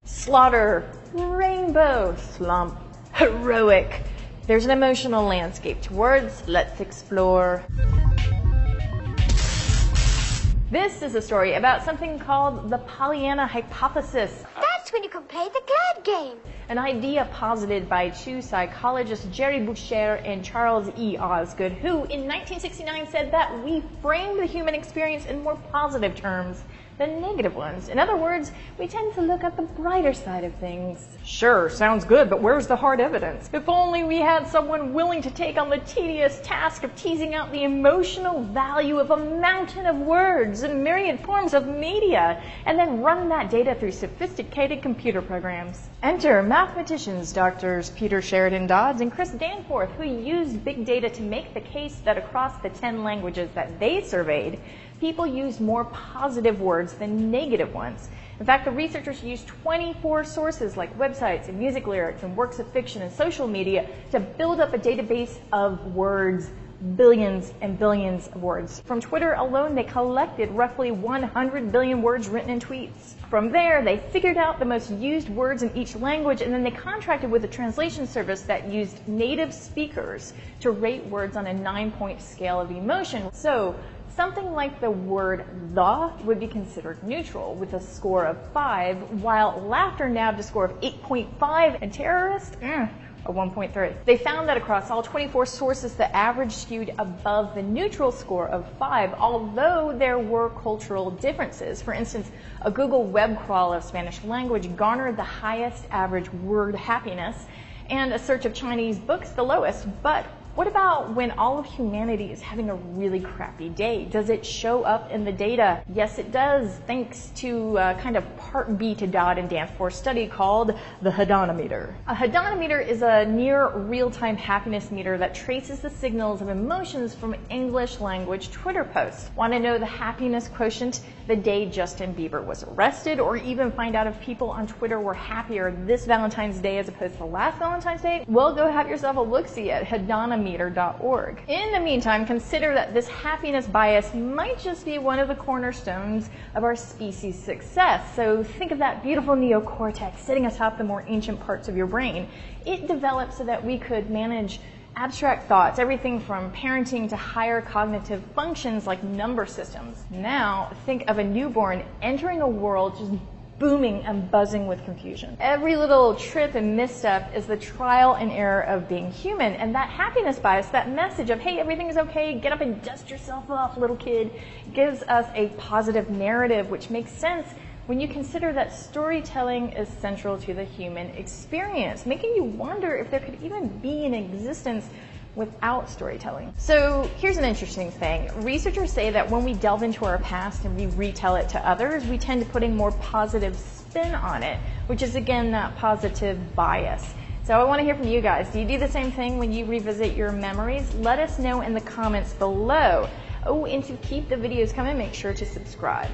Slaughter, rainbow, slump, heroic. There's an emotional landscape to words. Let's explore. This is a story about something called the Pollyanna hypothesis. That's when you can play the glad game. An idea posited by two psychologists, Jerry Boucher and Charles E. Osgood, who in 1969 said that we frame the human experience in more positive terms than negative ones. In other words, we tend to look at the brighter side of things. Sure, sounds good, but where's the hard evidence? If only we had someone willing to take on the tedious task of teasing out the emotional value of a mountain of words and myriad forms of media, and then run that data through sophisticated computer programs. Enter mathematicians Drs. Peter Sheridan Dodds and Chris Danforth, who used big data to make the case that across the 10 languages that they surveyed, people used more positive words than negative ones. In fact, the researchers used 24 sources like websites and music lyrics and works of fiction and social media to build up a database of words, billions and billions of words. From Twitter alone, they collected roughly 100 billion words written in tweets. From there, they figured out the most used words in each language, and then they contracted with a translation service that used native speakers to rate words on a 9-point scale of emotion. So, something like the word the would be considered neutral with a score of 5, while laughter nabbed a score of 8.5 and terrorist, a 1.3. They found that across all 24 sources, the average skewed above the neutral score of 5, although there were cultural differences. For instance, a Google web crawl of Spanish language garnered the highest average word happiness, and a search of Chinese books the lowest. But what about when all of humanity is having a really crappy day? Does it show up in the data? Yes, it does, thanks to kind of part B to Dodd and Danforth's study called the hedonometer. A hedonometer is a near real-time happiness meter that traces the signals of emotions from English language Twitter posts. Want to know the happiness quotient the day Justin Bieber was arrested, or even find out if people on Twitter were happier this Valentine's Day as opposed to last Valentine's Day? Well, go have yourself a look-see at hedonometer.org. In the meantime, consider that this happiness bias might just be one of the cornerstones of our species' success. So think of that beautiful neocortex sitting atop the more ancient parts of your brain. It developed so that we could manage abstract thoughts, everything from parenting to higher cognitive functions like number systems. Now, think of a newborn entering a world just booming and buzzing with confusion. Every little trip and misstep is the trial and error of being human, and that happiness bias, that message of, hey, everything is okay, get up and dust yourself off, little kid, gives us a positive narrative, which makes sense when you consider that storytelling is central to the human experience, making you wonder if there could even be an existence without storytelling. So here's an interesting thing. Researchers say that when we delve into our past and we retell it to others, we tend to put a more positive spin on it, which is again that positive bias. So I want to hear from you guys. Do you do the same thing when you revisit your memories? Let us know in the comments below. Oh, and to keep the videos coming, make sure to subscribe.